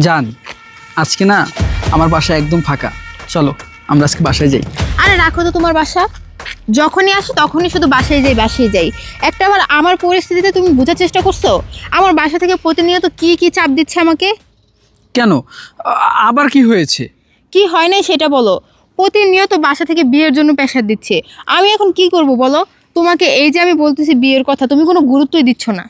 জান, আজকে না আমার বাসা একদম ফাঁকা। চলো আমরা আজকে বাসায় যাই। আরে রাখো তো তোমার বাসা। যখনই আসি তখনই শুধু বাসায় যাই। একটা বার আমার পরিস্থিতিতে তুমি বোঝার চেষ্টা করছো? আমার বাসা থেকে প্রতিনিয়ত কি কি চাপ দিচ্ছে আমাকে। কেন? আবার কি হয়েছে? কি হয় নাই সেটা বলো। প্রতিনিয়ত বাসা থেকে বিয়ের জন্য প্রেশার দিচ্ছে। আমি এখন কি করব বলো? তোমাকে এই যে আমি বলতেছি বিয়ের কথা, তুমি কোনো গুরুত্বই দিচ্ছ না।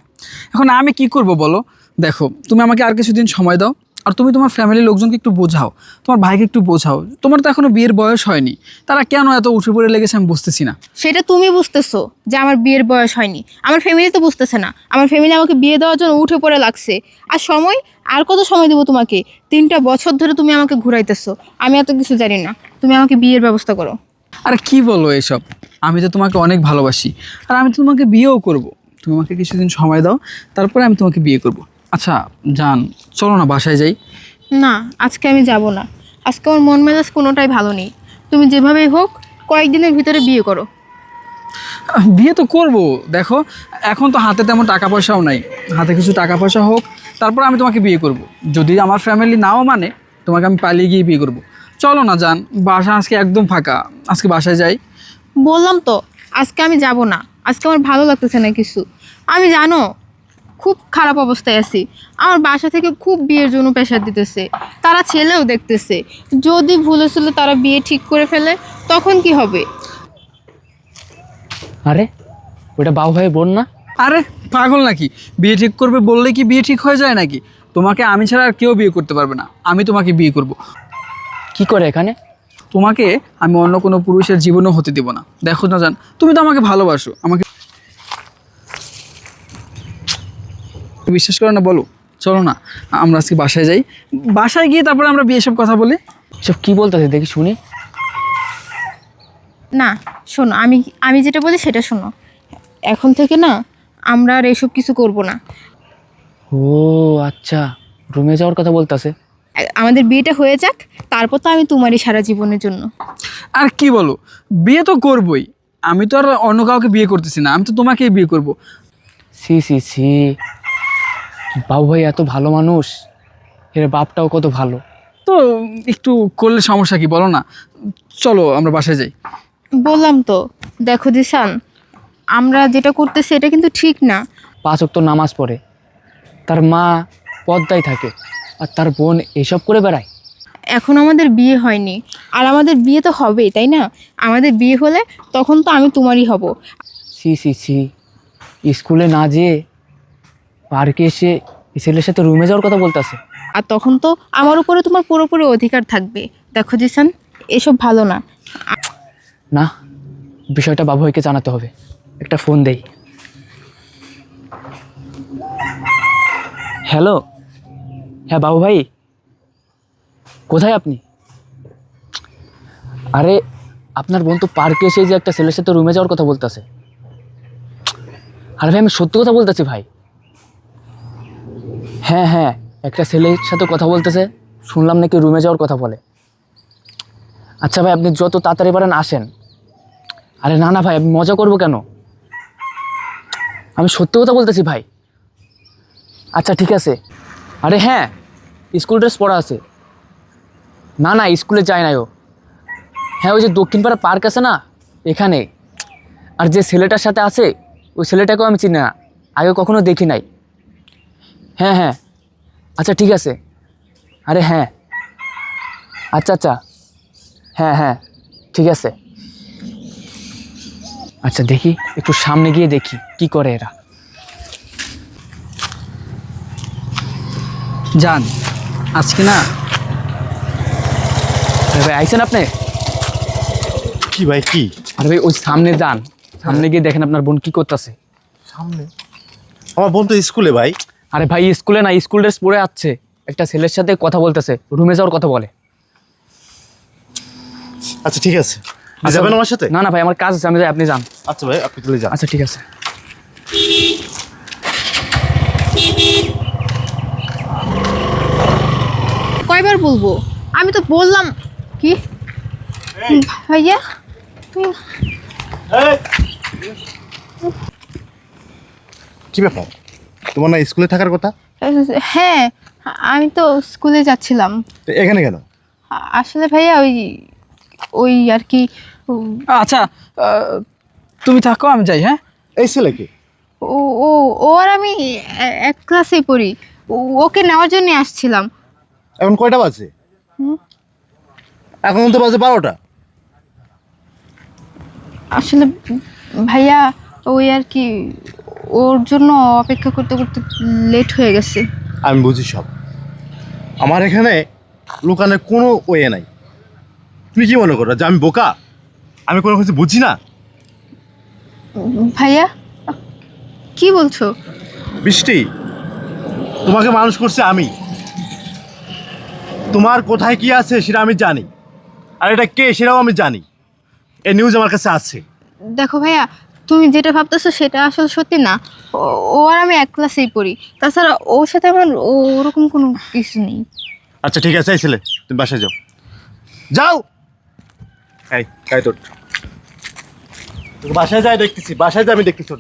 এখন আমি কি করব বলো? দেখো, তুমি আমাকে আর কিছুদিন সময় দাও, আর তুমি তোমার ফ্যামিলির লোকজনকে একটু বোঝাও, তোমার ভাইকে একটু বোঝাও। তোমার তো এখনো বিয়ের বয়স হয়নি, তারা কেন এত উঠে পড়ে লেগেছে আমি বুঝতেছি না। সেটা তুমি বুঝতেছো যে আমার বিয়ের বয়স হয়নি, আমার ফ্যামিলি তো বুঝতেছে না। আমার ফ্যামিলি আমাকে বিয়ে দেওয়ার জন্য উঠে পড়ে লাগছে। আর সময়, আর কত সময় দেবো তোমাকে? 3টা বছর ধরে তুমি আমাকে ঘুরাইতেছো। আমি এত কিছু জানি না, তুমি আমাকে বিয়ের ব্যবস্থা করো। আর কি বলো এসব? আমি তো তোমাকে অনেক ভালোবাসি, আর আমি তো তোমাকে বিয়েও করব। তুমি আমাকে কিছুদিন সময় দাও, তারপরে আমি তোমাকে বিয়ে করব। আচ্ছা জান, চলো না বাসায় যাই। না, আজকে আমি যাব না। আজকে আমার মন মেজাজ কোনোটাই ভালো নেই। তুমি যেভাবেই হোক কয়েকদিনের ভিতরে বিয়ে করো। বিয়ে তো করব। দেখো, এখন তো হাতে তেমন টাকা পয়সাও নাই। হাতে কিছু টাকা পয়সা হোক, তারপর আমি তোমাকে বিয়ে করব। যদি আমার ফ্যামিলি নাও মানে, তোমাকে আমি পালিয়ে গিয়ে বিয়ে করব। চলো না জান, বাসা আজকে একদম ফাঁকা। আজকে বাসায় যাই। বললাম তো আজকে আমি যাব না। আজকে আমার ভালো লাগতেছে না কিছু। আমি জানো খুব খারাপ অবস্থায় আছি। আমার বাসা থেকে খুব বিয়ের জন্য প্রেশার দিতেছে। তারা ছেলেও দেখতেছে। যদি ভুলে ছিল তারা বিয়ে ঠিক করে ফেলে, তখন কি হবে? আরে ওটা বাবু ভাই বোন না? আরে পাগল নাকি? বিয়ে ঠিক করবে বললে কি বিয়ে ঠিক হয়ে যায় নাকি? তোমাকে আমি ছাড়া আর কেউ বিয়ে করতে পারবে না। আমি তোমাকে বিয়ে করব। কি করে এখানে? তোমাকে আমি অন্য কোনো পুরুষের জীবনও হতে দেব না। দেখো না জান, তুমি তো আমাকে ভালোবাসো। আমাকে বিশ্বাস করো না বলো? চলো না আমরা আজকে বাসায় যাই। বাসায় গিয়ে তারপরে আমরা বিয়ে সব কথা বলি। সব কি বলতেছে দেখি শুনি। না শোনো, আমি আমি যেটা বলি সেটা শোনো। এখন থেকে না আমরা আর এসব কিছু করব না। ও আচ্ছা, রুমে যাওয়ার কথা বলতেছে। আমাদের বিয়েটা হয়ে যাক, তারপর তো আমি তোমারই সারা জীবনের জন্য। আর কি বলো? বিয়ে তো করবই। আমি তো আর অন্য কাউকে বিয়ে করতেছি না, আমি তো তোমাকেই বিয়ে করব। সি সি সি, বাবু ভাই এত ভালো মানুষ, এর বাপটাও কত ভালো। তো একটু করলে সমস্যা কি বলো না? চলো আমরা বাসায় যাই। বললাম তো, দেখো জিসান, আমরা যেটা করতেছি এটা কিন্তু ঠিক না। 5 ওয়াক্ত নামাজ পড়ে, তার মা পদ্মায় থাকে, আর তার বোন এসব করে বেড়ায়। এখন আমাদের বিয়ে হয়নি, আর আমাদের বিয়ে তো হবেই, তাই না? আমাদের বিয়ে হলে তখন তো আমি তোমারই হব। সি সি সি, স্কুলে না যেয়ে পার্কে এসে এই ছেলের সাথে রুমে যাওয়ার কথা বলতেছে। আর তখন তো আমার উপরে তোমার পুরোপুরি অধিকার থাকবে। দেখো জিসান, এসব ভালো না। না, বিষয়টা বাবু ভাইকে জানাতে হবে। একটা ফোন দেই। হ্যালো, হ্যাঁ বাবু ভাই, কোথায় আপনি? আরে আপনার বোন তো পার্কে এসে যে একটা ছেলের সাথে রুমে যাওয়ার কথা বলতেছে। আরে ভাই আমি সত্যি কথা বলতেছি ভাই। হ্যাঁ হ্যাঁ, একটা ছেলের সাথে কথা বলতেছে, শুনলাম নাকি রুমে যাওয়ার কথা বলে। আচ্ছা ভাই, আপনি যত তাড়াতাড়ি পারেন আসেন। আরে না না ভাই, আমি মজা করবো কেন? আমি সত্যি কথা বলতেছি ভাই। আচ্ছা ঠিক আছে। আরে হ্যাঁ, স্কুল ড্রেস পরা আছে। না না, স্কুলে যায় না ও। হ্যাঁ, ওই যে দক্ষিণপাড়া পার্ক আছে না, এখানে। আর যে ছেলেটার সাথে আছে, ওই ছেলেটাকেও আমি চিনি না, আগে কখনো দেখি নাই। হ্যাঁ হ্যাঁ, আচ্ছা ঠিক আছে। আরে হ্যাঁ, আচ্ছা আচ্ছা, হ্যাঁ হ্যাঁ ঠিক আছে। আচ্ছা দেখি, একটু সামনে গিয়ে দেখি কি করে এরা। জান, আজকে না আরে ভাই আইছেন আপনি? কি ভাই কি? আরে ভাই ওই সামনে যান, সামনে গিয়ে দেখেন আপনার বোন কি করতেছে। সামনে আমার বোন তো স্কুলে ভাই। আরে ভাই স্কুলে না, স্কুল ড্রেস পরে আসছে, একটা ছেলের সাথে কথা বলতেছে, রুমে যাওয়ার কথা বলে। আচ্ছা ঠিক আছে, আপনি যাবেন আমার সাথে? না না ভাই, আমার কাজ আছে, আমি যাই, আপনি যান। আচ্ছা ভাই, আপনি চলে যান। আচ্ছা ঠিক আছে। কয়বার বলবো? আমি তো বললাম। কি ভাইয়া, তুমি কি ব্যাপার, তোমার না স্কুলে থাকার কথা? হ্যাঁ, আমি তো স্কুলে যাচ্ছিলাম। তো এখানে কেন? আসলে ভাইয়া ওই ওই আর কি আচ্ছা তুমি থাকো, আমি যাই। হ্যাঁ, এই ছেলে কি? ও ও ও আর আমি এক ক্লাসেই পড়ি। ওকে নেওয়ার জন্য আসছিলাম। এখন কয়টা বাজে? এখন তো বাজে 12টা। আসলে ভাইয়া ওই আর কি ওর জন্য অপেক্ষা করতে করতে লেট হয়ে গেছে। আমি বুঝি সব। আমার এখানে লুকানোর কোনো ওয়ে নাই। তুমি কি মনে করো যে আমি বোকা? আমি কোনো কিছু বুঝি না? ভাইয়া কি বলছো? বৃষ্টি, তোমাকে মানুষ করছে আমি। তোমার কোথায় কি আছে সেটা আমি জানি, আর এটা কে সেটাও আমি জানি। এই নিউজ আমার কাছে আছে। দেখো ভাইয়া, তুমি যেটা ভাবতেছো সেটা আসলে সত্যি না। ও আর আমি এক ক্লাসেই পড়ি। তাছাড়া ওর সাথে আমার ওরকম কোনো কিছু নেই। আচ্ছা ঠিক আছে, এই ছেলে তুমি বাসায় যাও। যাও। এই তোর বাসায় যাই দেখতেছি, বাসায় যাই আমি দেখতেছি।